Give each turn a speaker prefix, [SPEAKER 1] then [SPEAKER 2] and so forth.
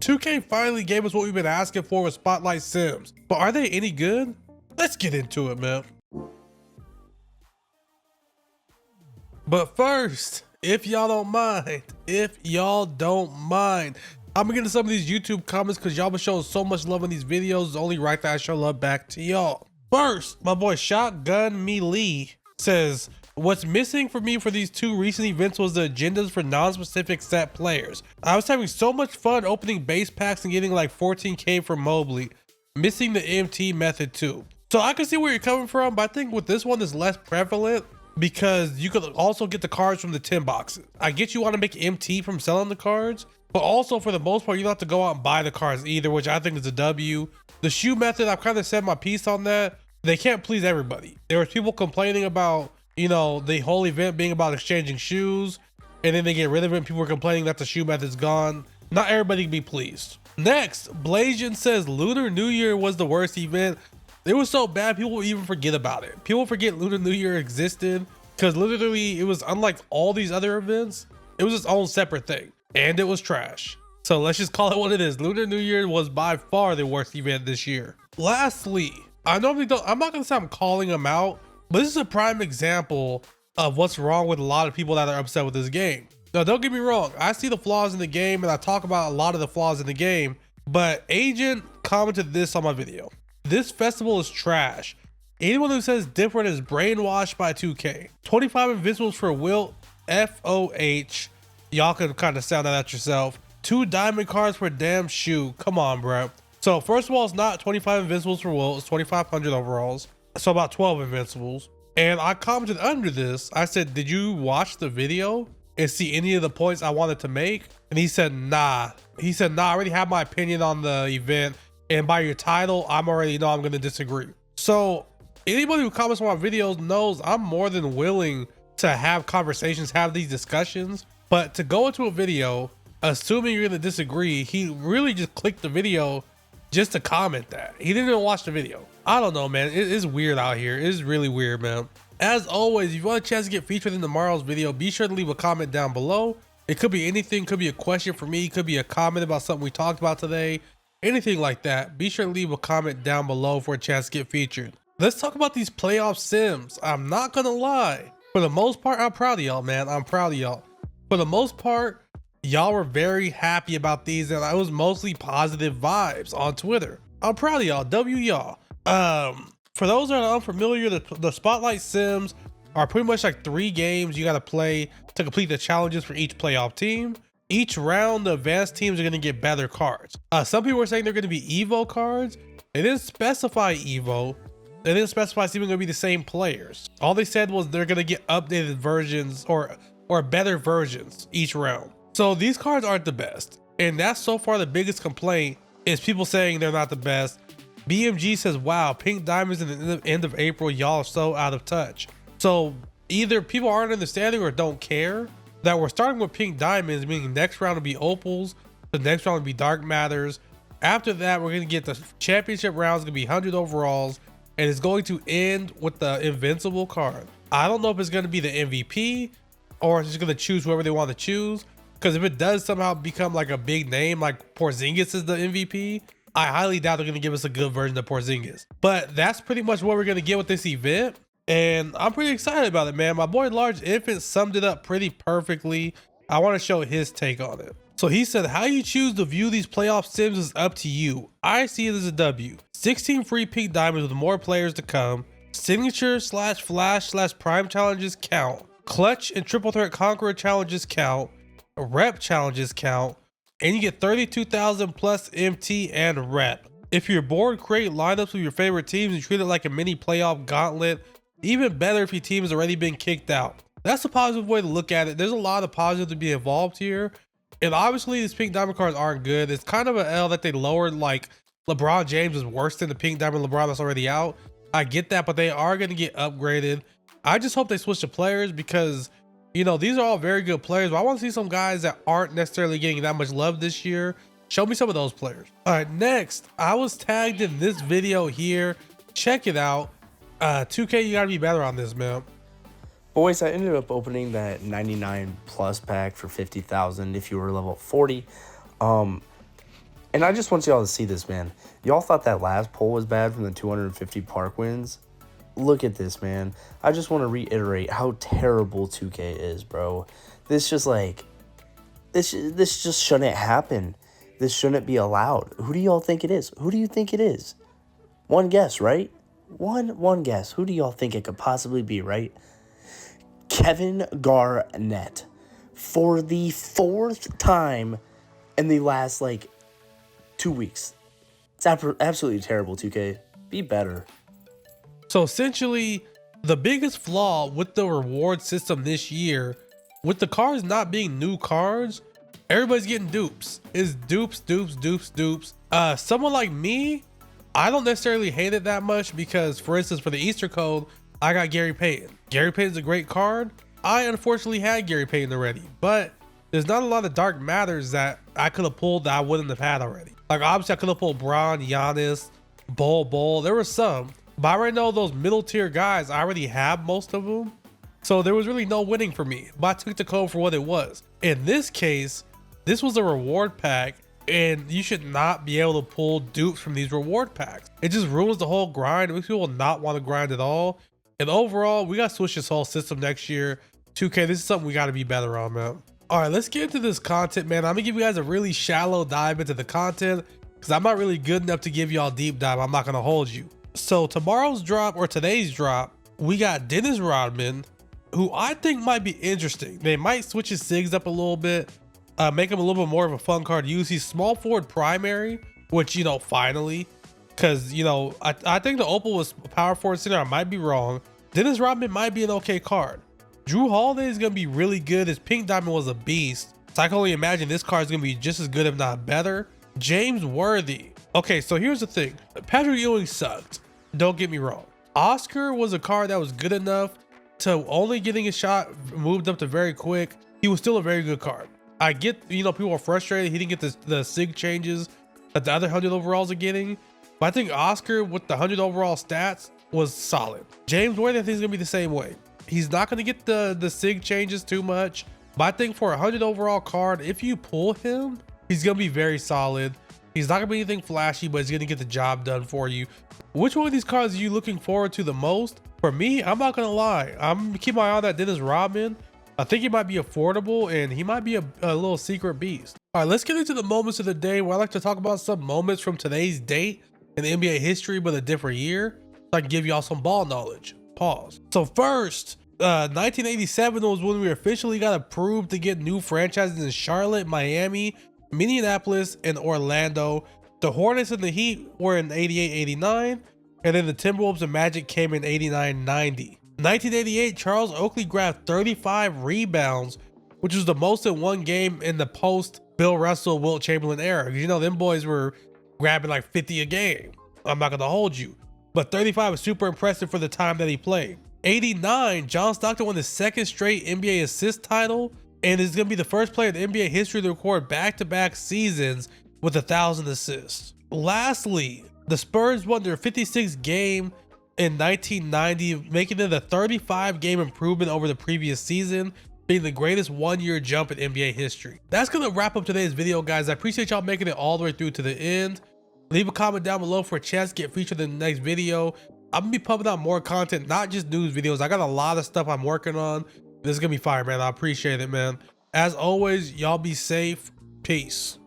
[SPEAKER 1] 2K finally gave us what we've been asking for with Spotlight Sims, but are they any good? Let's get into it, man. But first, if y'all don't mind, I'm gonna get into some of these YouTube comments because y'all been showing so much love in these videos. It's only right that I show love back to y'all. First, my boy Shotgun Me Lee says, what's missing for me for these two recent events was the agendas for non-specific set players. I was having so much fun opening base packs and getting like 14k from Mobley, missing the MT method too. So I can see where you're coming from, but I think with this one is less prevalent because you could also get the cards from the 10 boxes. I get you want to make MT from selling the cards, but also for the most part, you don't have to go out and buy the cards either, which I think is a W. The shoe method, I've kind of said my piece on that. They can't please everybody. There was people complaining about, you know, the whole event being about exchanging shoes, and then they get rid of it and people were complaining that the shoe method's gone. Not everybody can be pleased. Next, Blasian says Lunar New Year was the worst event. It was so bad people will even forget about it. People forget Lunar New Year existed because literally it was unlike all these other events. It was its own separate thing and it was trash. So let's just call it what it is. Lunar New Year was by far the worst event this year. Lastly, I'm not gonna say I'm calling them out, but this is a prime example of what's wrong with a lot of people that are upset with this game. Now, don't get me wrong. I see the flaws in the game and I talk about a lot of the flaws in the game, but Agent commented this on my video. This festival is trash. Anyone who says different is brainwashed by 2K. 25 Invincibles for Wilt, FOH. Y'all can kind of sound that out yourself. 2 diamond cards for a damn shoe. Come on, bro. So first of all, it's not 25 Invincibles for Wilt. It's 2,500 overalls. So about 12 Invincibles. And I commented under this. I said, did you watch the video and see any of the points I wanted to make? And he said, nah. He said, nah, I already have my opinion on the event. And by your title, I'm already know I'm going to disagree. So anybody who comments on my videos knows I'm more than willing to have conversations, have these discussions. But to go into a video, assuming you're going to disagree, he really just clicked the video just to comment that. He didn't even watch the video. I don't know, man. It is weird out here. It is really weird, man. As always, if you want a chance to get featured in tomorrow's video, be sure to leave a comment down below. It could be anything. Could be a question for me. Could be a comment about something we talked about today. Anything like that. Be sure to leave a comment down below for a chance to get featured. Let's talk about these playoff sims. I'm not gonna lie. For the most part, I'm proud of y'all, man. I'm proud of y'all. For the most part, y'all were very happy about these, and I was mostly positive vibes on Twitter. I'm proud of y'all. W y'all. For those that are unfamiliar, the Spotlight Sims are pretty much like 3 games you got to play to complete the challenges for each playoff team. Each round, the advanced teams are going to get better cards. Some people were saying they're going to be Evo cards. They didn't specify Evo. They didn't specify it's even going to be the same players. All they said was they're going to get updated versions or better versions each round. So these cards aren't the best. And that's so far the biggest complaint is people saying they're not the best. BMG says, wow, pink diamonds in the end of April, y'all are so out of touch. So either people aren't understanding or don't care that we're starting with pink diamonds, meaning next round will be opals, the next round will be dark matters. After that, we're going to get the championship rounds, going to be 100 overalls, and it's going to end with the Invincible card. I don't know if it's going to be the MVP or it's just going to choose whoever they want to choose. Because if it does somehow become like a big name, like Porzingis is the MVP, I highly doubt they're going to give us a good version of Porzingis. But that's pretty much what we're going to get with this event. And I'm pretty excited about it, man. My boy Large Infant summed it up pretty perfectly. I want to show his take on it. So he said, how you choose to view these playoff sims is up to you. I see it as a W. 16 free pink diamonds with more players to come. Signature / flash / prime challenges count. Clutch and triple threat conqueror challenges count. Rep challenges count. And you get 32,000 plus MT and rep. If you're bored, create lineups with your favorite teams and treat it like a mini playoff gauntlet. Even better if your team has already been kicked out. That's a positive way to look at it. There's a lot of positives to be involved here. And obviously these pink diamond cards aren't good. It's kind of an L that they lowered, like LeBron James is worse than the pink diamond LeBron that's already out. I get that, but they are going to get upgraded. I just hope they switch the players because, you know, these are all very good players, but I want to see some guys that aren't necessarily getting that much love this year. Show me some of those players. All right, next, I was tagged in this video here. Check it out. 2K, you gotta be better on this, man.
[SPEAKER 2] Boys, I ended up opening that 99 plus pack for 50,000 if you were level 40. And I just want y'all to see this, man. Y'all thought that last poll was bad from the 250 park wins. Look at this, man. I just want to reiterate how terrible 2K is, bro. This just like, this just shouldn't happen. This shouldn't be allowed. Who do y'all think it is? Who do you think it is? One guess, right? One guess. Who do y'all think it could possibly be, right? Kevin Garnett. For the 4th time in the last, like, 2 weeks. It's absolutely terrible, 2K. Be better.
[SPEAKER 1] So essentially, the biggest flaw with the reward system this year, with the cards not being new cards, everybody's getting dupes. It's dupes, dupes, dupes, dupes. Someone like me, I don't necessarily hate it that much because, for instance, for the Easter code, I got Gary Payton. Gary Payton's a great card. I unfortunately had Gary Payton already, but there's not a lot of dark matters that I could have pulled that I wouldn't have had already. Like, obviously, I could have pulled Bron, Giannis, Bull. There were some, but I already know those middle tier guys. I already have most of them, so there was really no winning for me. But I took the code for what it was. In this case, this was a reward pack, and you should not be able to pull dupes from these reward packs. It just ruins the whole grind. It makes people not want to grind at all. And overall, we got to switch this whole system next year. 2K, this is something we got to be better on, man. All right, let's get into this content, man. I'm gonna give you guys a really shallow dive into the content because I'm not really good enough to give y'all deep dive. I'm not gonna hold you. So tomorrow's drop, or today's drop, we got Dennis Rodman, who I think might be interesting. They might switch his SIGs up a little bit, make him a little bit more of a fun card to use. He's small forward primary, which, you know, finally, because, you know, I think the Opal was power forward center. I might be wrong. Dennis Rodman might be an okay card. Drew Holiday is going to be really good. His pink diamond was a beast. So I can only imagine this card is going to be just as good, if not better. James Worthy. Okay, so here's the thing. Patrick Ewing sucked. Don't get me wrong. Oscar was a card that was good enough to only getting a shot moved up to very quick. He was still a very good card. I get, you know, people are frustrated. He didn't get the SIG changes that the other 100 overalls are getting. But I think Oscar with the 100 overall stats was solid. James Worthy, I think, is going to be the same way. He's not going to get the SIG changes too much, but I think for a 100 overall card, if you pull him, he's going to be very solid. He's not going to be anything flashy, but he's going to get the job done for you. Which one of these cards are you looking forward to the most? For me, I'm not going to lie. I'm going to keep my eye on that Dennis Rodman. I think he might be affordable, and he might be a little secret beast. All right, let's get into the moments of the day, where I like to talk about some moments from today's date in the NBA history, but a different year, so I can give y'all some ball knowledge. Pause. So first, 1987 was when we officially got approved to get new franchises in Charlotte, Miami, Minneapolis, and Orlando. The Hornets and the Heat were in 88-89, and then the Timberwolves and Magic came in 89-90. 1988, Charles Oakley grabbed 35 rebounds, which was the most in one game in the post Bill Russell, Wilt Chamberlain era. You know, them boys were grabbing like 50 a game. I'm not gonna hold you, but 35 was super impressive for the time that he played. 89, John Stockton won the second straight NBA assist title, and is going to be the first player in NBA history to record back-to-back seasons with 1,000 assists. Lastly, the Spurs won their 56th game in 1990, making it a 35-game improvement over the previous season, being the greatest one-year jump in NBA history. That's going to wrap up today's video, guys. I appreciate y'all making it all the way through to the end. Leave a comment down below for a chance to get featured in the next video. I'm gonna be pumping out more content, not just news videos. I got a lot of stuff I'm working on. This is gonna be fire, man. I appreciate it, man. As always, y'all be safe. Peace.